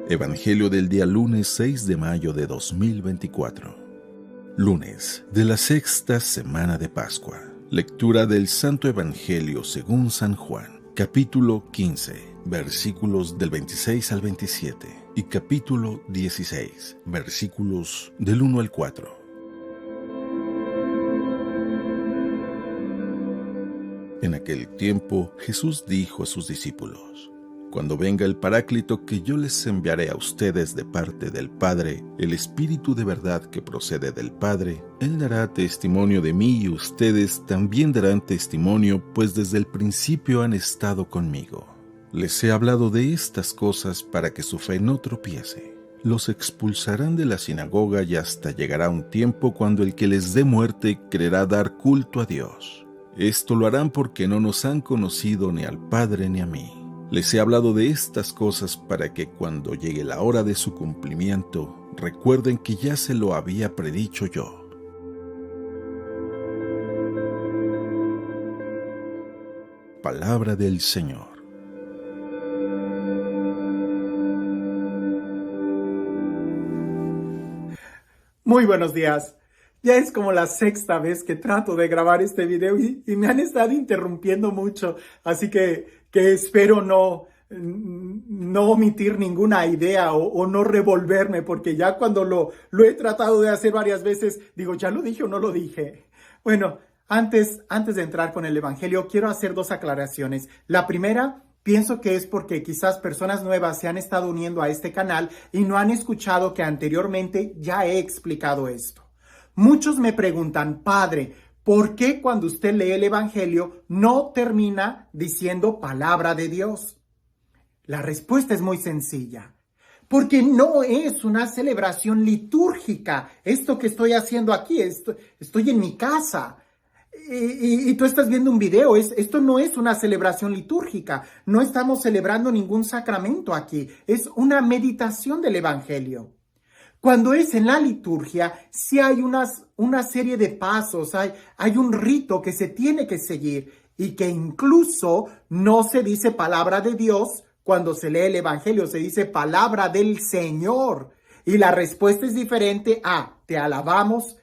Evangelio del día lunes 6 de mayo de 2024. Lunes de la sexta semana de Pascua. Lectura del Santo Evangelio según San Juan, capítulo 15, versículos del 26 al 27 y capítulo 16, versículos del 1 al 4. En aquel tiempo Jesús dijo a sus discípulos: Cuando venga el Paráclito que yo les enviaré a ustedes de parte del Padre, el Espíritu de verdad que procede del Padre, Él dará testimonio de mí y ustedes también darán testimonio, pues desde el principio han estado conmigo. Les he hablado de estas cosas para que su fe no tropiece. Los expulsarán de la sinagoga y hasta llegará un tiempo cuando el que les dé muerte creerá dar culto a Dios. Esto lo harán porque no nos han conocido ni al Padre ni a mí. Les he hablado de estas cosas para que cuando llegue la hora de su cumplimiento, recuerden que ya se lo había predicho yo. Palabra del Señor. Muy buenos días. Ya es como la sexta vez que trato de grabar este video y me han estado interrumpiendo mucho, así que espero no omitir ninguna idea o no revolverme, porque ya cuando lo he tratado de hacer varias veces, digo, ¿ya lo dije o no lo dije? Bueno, antes de entrar con el Evangelio, quiero hacer dos aclaraciones. La primera, pienso que es porque quizás personas nuevas se han estado uniendo a este canal y no han escuchado que anteriormente ya he explicado esto. Muchos me preguntan, Padre, ¿por qué cuando usted lee el Evangelio no termina diciendo palabra de Dios? La respuesta es muy sencilla. Porque no es una celebración litúrgica. Esto que estoy haciendo aquí, estoy en mi casa. Y tú estás viendo un video. Esto no es una celebración litúrgica. No estamos celebrando ningún sacramento aquí. Es una meditación del Evangelio. Cuando es en la liturgia, sí hay una serie de pasos, hay un rito que se tiene que seguir y que incluso no se dice palabra de Dios cuando se lee el Evangelio, se dice palabra del Señor. Y la respuesta es diferente a te alabamos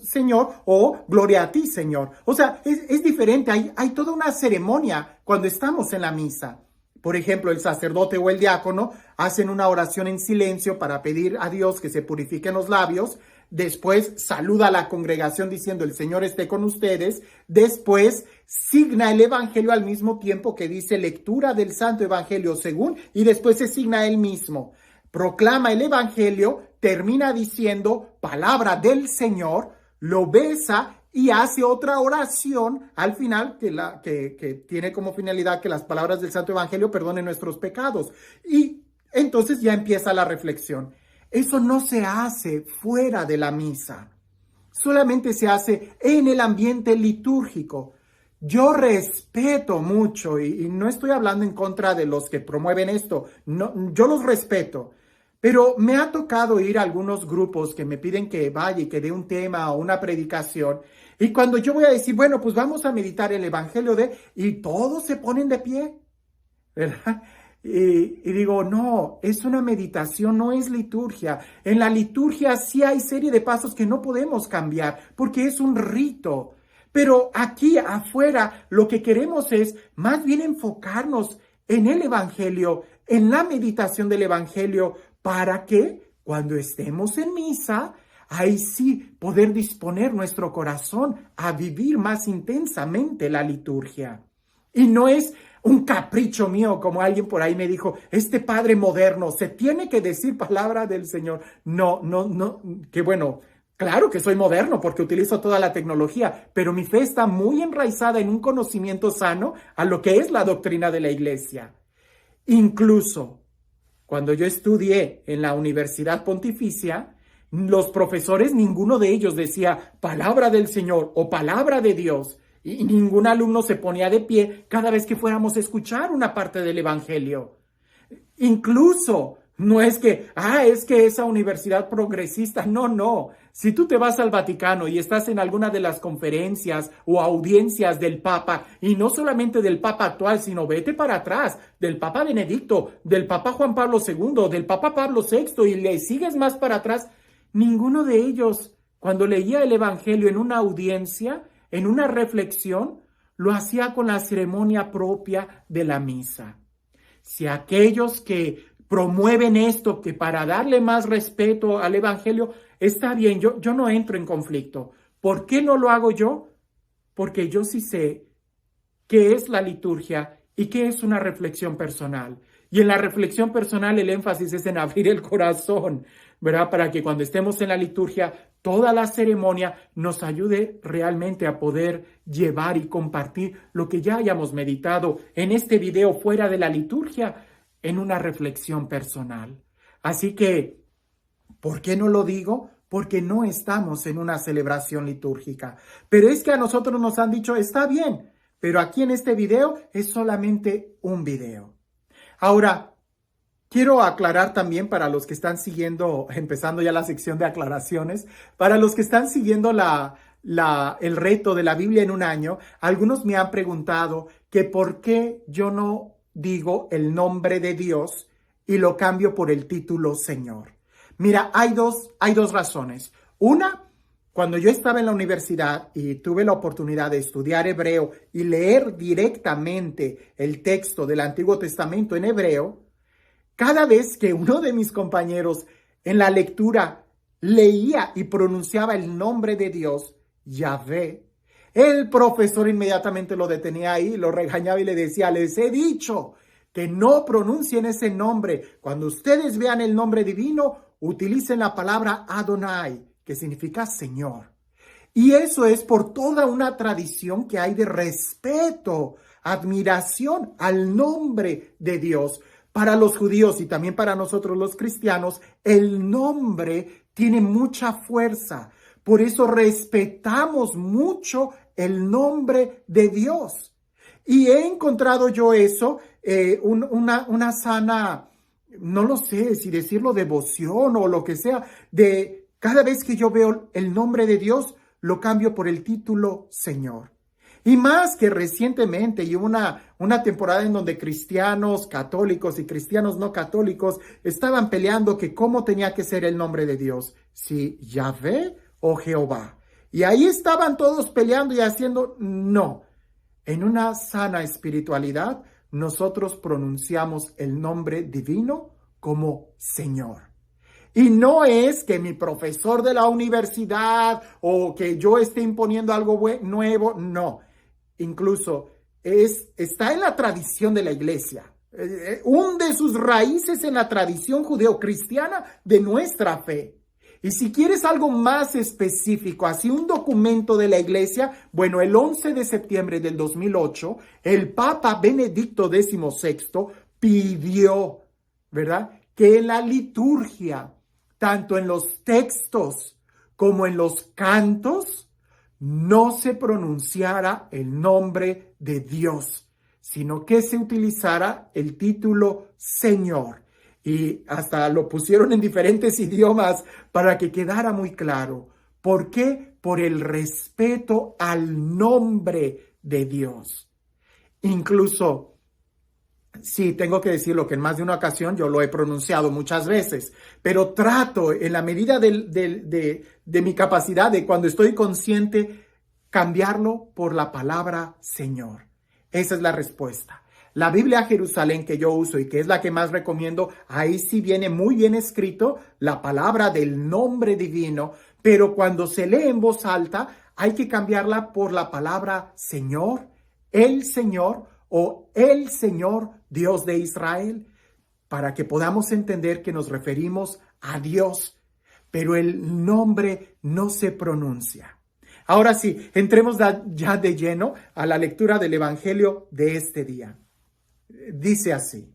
Señor o gloria a ti Señor. O sea, es diferente, hay toda una ceremonia cuando estamos en la misa. Por ejemplo, el sacerdote o el diácono hacen una oración en silencio para pedir a Dios que se purifiquen los labios. Después saluda a la congregación diciendo el Señor esté con ustedes. Después signa el Evangelio al mismo tiempo que dice lectura del Santo Evangelio según, y después se signa él mismo. Proclama el Evangelio, termina diciendo palabra del Señor, lo besa y hace otra oración al final que tiene como finalidad que las palabras del Santo Evangelio perdonen nuestros pecados. Y entonces ya empieza la reflexión. Eso no se hace fuera de la misa. Solamente se hace en el ambiente litúrgico. Yo respeto mucho y no estoy hablando en contra de los que promueven esto. No, yo los respeto. Pero me ha tocado ir a algunos grupos que me piden que vaya y que dé un tema o una predicación. Y cuando yo voy a decir, bueno, pues vamos a meditar el Evangelio y todos se ponen de pie, ¿verdad? Y digo, no, es una meditación, no es liturgia. En la liturgia sí hay serie de pasos que no podemos cambiar porque es un rito. Pero aquí afuera lo que queremos es más bien enfocarnos en el Evangelio, en la meditación del Evangelio, para que cuando estemos en misa, ahí sí poder disponer nuestro corazón a vivir más intensamente la liturgia. Y no es un capricho mío, como alguien por ahí me dijo, este padre moderno, se tiene que decir palabra del Señor. No, que bueno, claro que soy moderno porque utilizo toda la tecnología, pero mi fe está muy enraizada en un conocimiento sano a lo que es la doctrina de la Iglesia. Incluso cuando yo estudié en la Universidad Pontificia, los profesores, ninguno de ellos decía palabra del Señor o palabra de Dios, y ningún alumno se ponía de pie cada vez que fuéramos a escuchar una parte del Evangelio. Incluso No es que, es que esa universidad progresista. No, no. Si tú te vas al Vaticano y estás en alguna de las conferencias o audiencias del Papa, y no solamente del Papa actual, sino vete para atrás, del Papa Benedicto, del Papa Juan Pablo II, del Papa Pablo VI, y le sigues más para atrás, ninguno de ellos, cuando leía el Evangelio en una audiencia, en una reflexión, lo hacía con la ceremonia propia de la misa. Si aquellos que promueven esto, que para darle más respeto al Evangelio, está bien, yo no entro en conflicto. ¿Por qué no lo hago yo? Porque yo sí sé qué es la liturgia y qué es una reflexión personal. Y en la reflexión personal el énfasis es en abrir el corazón, ¿verdad? Para que cuando estemos en la liturgia, toda la ceremonia nos ayude realmente a poder llevar y compartir lo que ya hayamos meditado en este video fuera de la liturgia, en una reflexión personal. Así que, ¿por qué no lo digo? Porque no estamos en una celebración litúrgica. Pero es que a nosotros nos han dicho, está bien, pero aquí en este video es solamente un video. Ahora, quiero aclarar también para los que están siguiendo, empezando ya la sección de aclaraciones, para los que están siguiendo el reto de la Biblia en un año, algunos me han preguntado que por qué yo no digo el nombre de Dios y lo cambio por el título Señor. Mira, hay dos razones. Una, cuando yo estaba en la universidad y tuve la oportunidad de estudiar hebreo y leer directamente el texto del Antiguo Testamento en hebreo, cada vez que uno de mis compañeros en la lectura leía y pronunciaba el nombre de Dios, Yahvé, el profesor inmediatamente lo detenía ahí, lo regañaba y le decía, les he dicho que no pronuncien ese nombre. Cuando ustedes vean el nombre divino, utilicen la palabra Adonai, que significa Señor. Y eso es por toda una tradición que hay de respeto, admiración al nombre de Dios. Para los judíos y también para nosotros los cristianos, el nombre tiene mucha fuerza. Por eso respetamos mucho el nombre de Dios. Y he encontrado yo eso, una sana, no lo sé si decirlo, devoción o lo que sea, de cada vez que yo veo el nombre de Dios, lo cambio por el título Señor. Y más que recientemente, y una temporada en donde cristianos católicos y cristianos no católicos estaban peleando que cómo tenía que ser el nombre de Dios, si Yahvé o Jehová. Y ahí estaban todos peleando y haciendo, no. En una sana espiritualidad, nosotros pronunciamos el nombre divino como Señor. Y no es que mi profesor de la universidad o que yo esté imponiendo algo nuevo, no. Incluso está en la tradición de la iglesia. Hunde sus raíces en la tradición judeocristiana de nuestra fe. Y si quieres algo más específico, así un documento de la iglesia, bueno, el 11 de septiembre del 2008, el Papa Benedicto XVI pidió, ¿verdad?, que en la liturgia, tanto en los textos como en los cantos, no se pronunciara el nombre de Dios, sino que se utilizara el título Señor. Y hasta lo pusieron en diferentes idiomas para que quedara muy claro. ¿Por qué? Por el respeto al nombre de Dios. Incluso, sí, tengo que decirlo que en más de una ocasión yo lo he pronunciado muchas veces, pero trato en la medida de mi capacidad, de cuando estoy consciente, cambiarlo por la palabra Señor. Esa es la respuesta. La Biblia Jerusalén que yo uso y que es la que más recomiendo, ahí sí viene muy bien escrito la palabra del nombre divino, pero cuando se lee en voz alta hay que cambiarla por la palabra Señor, el Señor o el Señor Dios de Israel, para que podamos entender que nos referimos a Dios, pero el nombre no se pronuncia. Ahora sí, entremos ya de lleno a la lectura del Evangelio de este día. Dice así: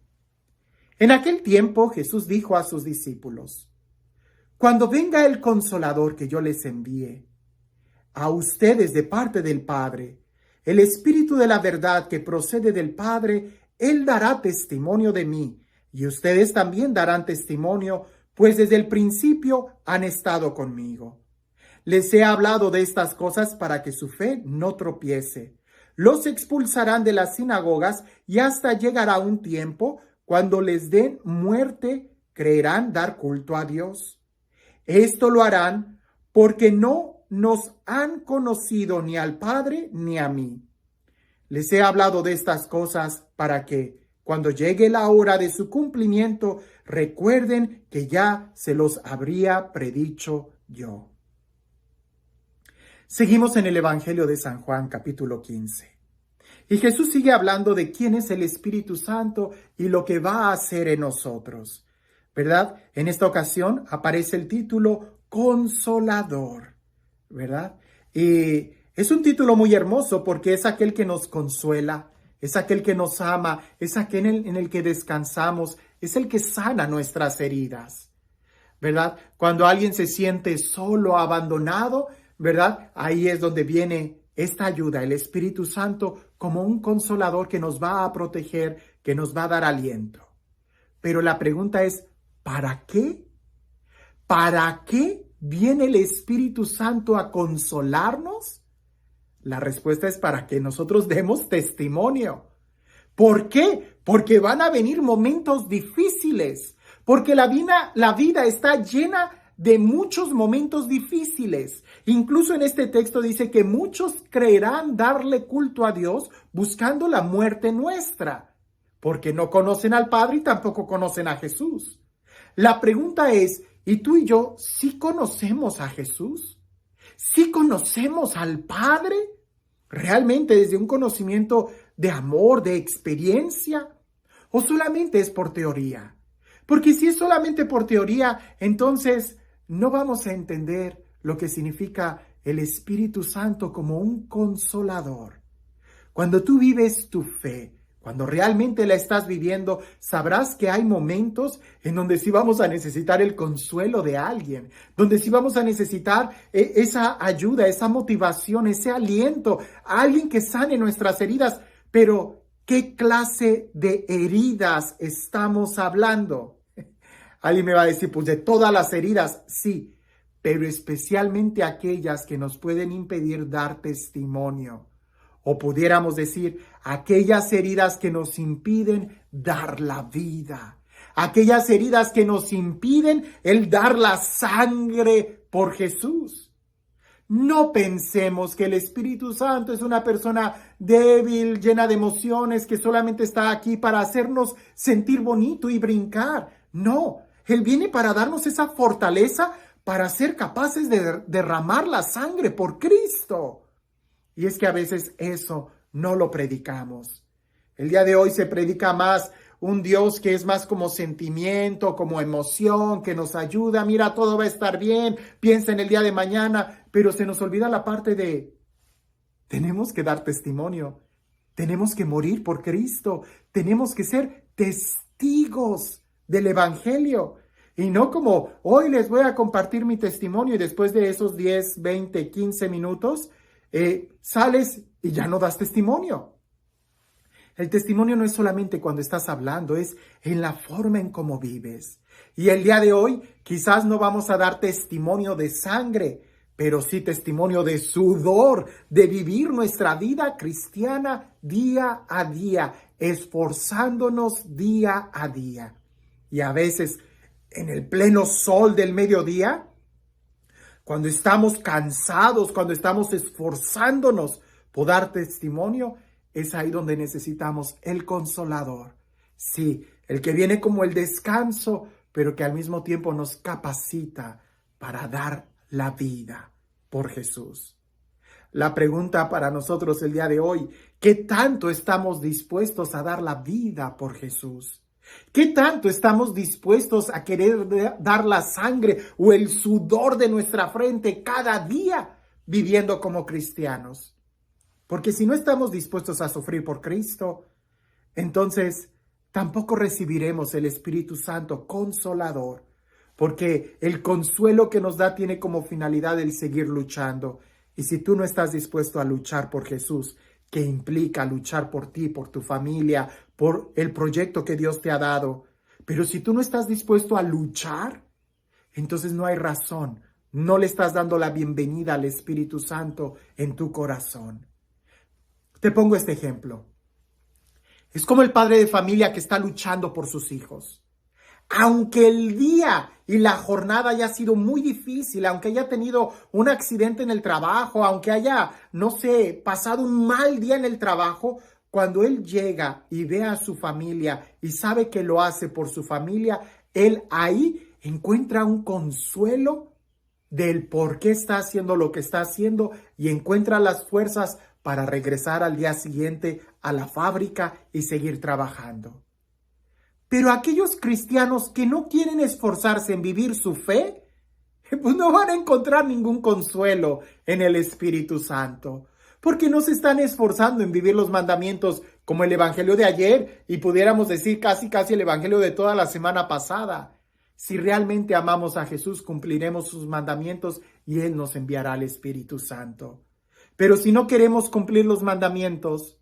en aquel tiempo Jesús dijo a sus discípulos: cuando venga el Consolador que yo les envíe a ustedes de parte del Padre, el Espíritu de la verdad que procede del Padre, Él dará testimonio de mí. y ustedes también darán testimonio, pues desde el principio han estado conmigo. Les he hablado de estas cosas para que su fe no tropiece. Los expulsarán de las sinagogas y hasta llegará un tiempo cuando les den muerte, creerán dar culto a Dios. Esto lo harán porque no nos han conocido ni al Padre ni a mí. Les he hablado de estas cosas para que, cuando llegue la hora de su cumplimiento, recuerden que ya se los habría predicho yo. Seguimos en el Evangelio de San Juan, capítulo 15. Y Jesús sigue hablando de quién es el Espíritu Santo y lo que va a hacer en nosotros, ¿verdad? En esta ocasión aparece el título Consolador, ¿verdad? Y es un título muy hermoso porque es aquel que nos consuela, es aquel que nos ama, es aquel en el que descansamos, es el que sana nuestras heridas, ¿verdad? Cuando alguien se siente solo, abandonado, ¿verdad? Ahí es donde viene esta ayuda, el Espíritu Santo, como un consolador que nos va a proteger, que nos va a dar aliento. Pero la pregunta es, ¿para qué? ¿Para qué viene el Espíritu Santo a consolarnos? La respuesta es para que nosotros demos testimonio. ¿Por qué? Porque van a venir momentos difíciles, porque la vida está llena de muchos momentos difíciles. Incluso en este texto dice que muchos creerán darle culto a Dios buscando la muerte nuestra, porque no conocen al Padre y tampoco conocen a Jesús. La pregunta es, ¿y tú y yo sí conocemos a Jesús? ¿Sí conocemos al Padre? ¿Realmente desde un conocimiento de amor, de experiencia? ¿O solamente es por teoría? Porque si es solamente por teoría, entonces no vamos a entender lo que significa el Espíritu Santo como un consolador. Cuando tú vives tu fe, cuando realmente la estás viviendo, sabrás que hay momentos en donde sí vamos a necesitar el consuelo de alguien, donde sí vamos a necesitar esa ayuda, esa motivación, ese aliento, alguien que sane nuestras heridas. Pero, ¿qué clase de heridas estamos hablando? Alguien me va a decir, pues de todas las heridas, sí, pero especialmente aquellas que nos pueden impedir dar testimonio. O pudiéramos decir, aquellas heridas que nos impiden dar la vida. Aquellas heridas que nos impiden el dar la sangre por Jesús. No pensemos que el Espíritu Santo es una persona débil, llena de emociones, que solamente está aquí para hacernos sentir bonito y brincar. No, Él viene para darnos esa fortaleza para ser capaces de derramar la sangre por Cristo. Y es que a veces eso no lo predicamos. El día de hoy se predica más un Dios que es más como sentimiento, como emoción, que nos ayuda. Mira, todo va a estar bien. Piensa en el día de mañana. Pero se nos olvida la parte de tenemos que dar testimonio. Tenemos que morir por Cristo. Tenemos que ser testigos del Evangelio. Y no como hoy les voy a compartir mi testimonio y después de esos 10, 20, 15 minutos sales y ya no das testimonio. El testimonio no es solamente cuando estás hablando, es en la forma en cómo vives. Y el día de hoy quizás no vamos a dar testimonio de sangre, pero sí testimonio de sudor, de vivir nuestra vida cristiana día a día, esforzándonos día a día. Y a veces en el pleno sol del mediodía, cuando estamos cansados, cuando estamos esforzándonos por dar testimonio, es ahí donde necesitamos el consolador. Sí, el que viene como el descanso, pero que al mismo tiempo nos capacita para dar la vida por Jesús. La pregunta para nosotros el día de hoy, ¿qué tanto estamos dispuestos a dar la vida por Jesús? ¿Qué tanto estamos dispuestos a querer dar la sangre o el sudor de nuestra frente cada día viviendo como cristianos? Porque si no estamos dispuestos a sufrir por Cristo, entonces tampoco recibiremos el Espíritu Santo consolador, porque el consuelo que nos da tiene como finalidad el seguir luchando. Y si tú no estás dispuesto a luchar por Jesús, que implica luchar por ti, por tu familia, por el proyecto que Dios te ha dado, Pero si tú no estás dispuesto a luchar, entonces no hay razón. No le estás dando la bienvenida al Espíritu Santo en tu corazón. Te pongo este ejemplo. Es como el padre de familia que está luchando por sus hijos. Aunque el día y la jornada haya sido muy difícil, aunque haya tenido un accidente en el trabajo, aunque haya, no sé, pasado un mal día en el trabajo, cuando él llega y ve a su familia y sabe que lo hace por su familia, él ahí encuentra un consuelo del por qué está haciendo lo que está haciendo y encuentra las fuerzas para regresar al día siguiente a la fábrica y seguir trabajando. Pero aquellos cristianos que no quieren esforzarse en vivir su fe, pues no van a encontrar ningún consuelo en el Espíritu Santo, porque no se están esforzando en vivir los mandamientos como el Evangelio de ayer y pudiéramos decir casi el Evangelio de toda la semana pasada. Si realmente amamos a Jesús, cumpliremos sus mandamientos y Él nos enviará al Espíritu Santo. Pero si no queremos cumplir los mandamientos,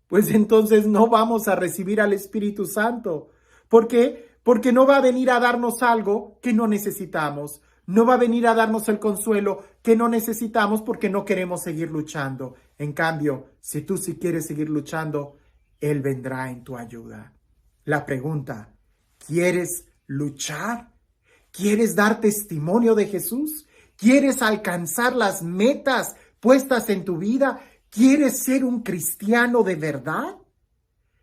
pues entonces no vamos a recibir al Espíritu Santo. ¿Por qué? Porque no va a venir a darnos algo que no necesitamos. No va a venir a darnos el consuelo que no necesitamos porque no queremos seguir luchando. En cambio, si tú sí quieres seguir luchando, Él vendrá en tu ayuda. La pregunta, ¿quieres luchar? ¿Quieres dar testimonio de Jesús? ¿Quieres alcanzar las metas puestas en tu vida? ¿Quieres ser un cristiano de verdad?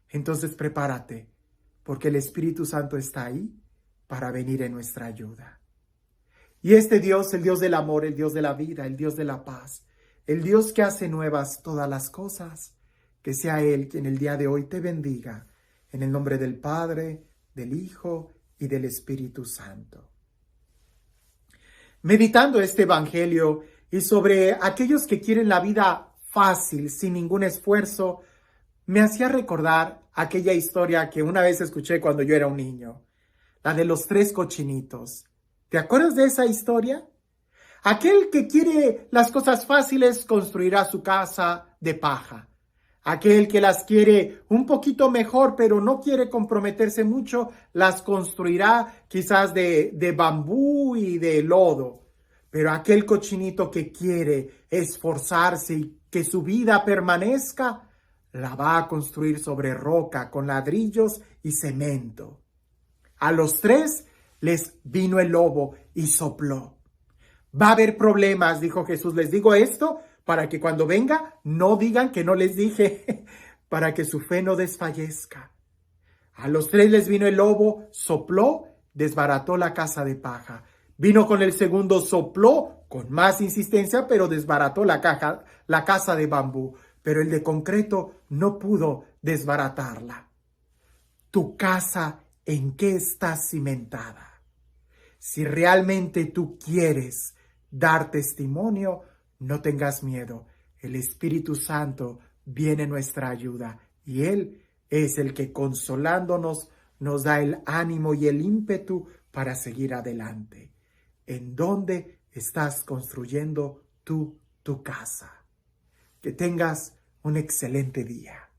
Entonces prepárate, porque el Espíritu Santo está ahí para venir en nuestra ayuda. Y este Dios, el Dios del amor, el Dios de la vida, el Dios de la paz, el Dios que hace nuevas todas las cosas, que sea Él quien el día de hoy te bendiga, en el nombre del Padre, del Hijo y del Espíritu Santo. Meditando este evangelio y sobre aquellos que quieren la vida fácil, sin ningún esfuerzo, me hacía recordar aquella historia que una vez escuché cuando yo era un niño, la de los 3 cochinitos. ¿Te acuerdas de esa historia? Aquel que quiere las cosas fáciles construirá su casa de paja. Aquel que las quiere un poquito mejor, pero no quiere comprometerse mucho, las construirá quizás de bambú y de lodo. Pero aquel cochinito que quiere esforzarse y que su vida permanezca, la va a construir sobre roca, con ladrillos y cemento. A los 3 les vino el lobo y sopló. Va a haber problemas, dijo Jesús. Les digo esto para que cuando venga no digan que no les dije, para que su fe no desfallezca. A los 3 les vino el lobo, sopló, desbarató la casa de paja. Vino con el segundo, sopló, con más insistencia, pero desbarató la casa de bambú. Pero el de concreto no pudo desbaratarla. Tu casa, ¿en qué está cimentada? Si realmente tú quieres dar testimonio, no tengas miedo. El Espíritu Santo viene en nuestra ayuda y Él es el que consolándonos nos da el ánimo y el ímpetu para seguir adelante. ¿En dónde estás construyendo tú tu casa? Que tengas un excelente día.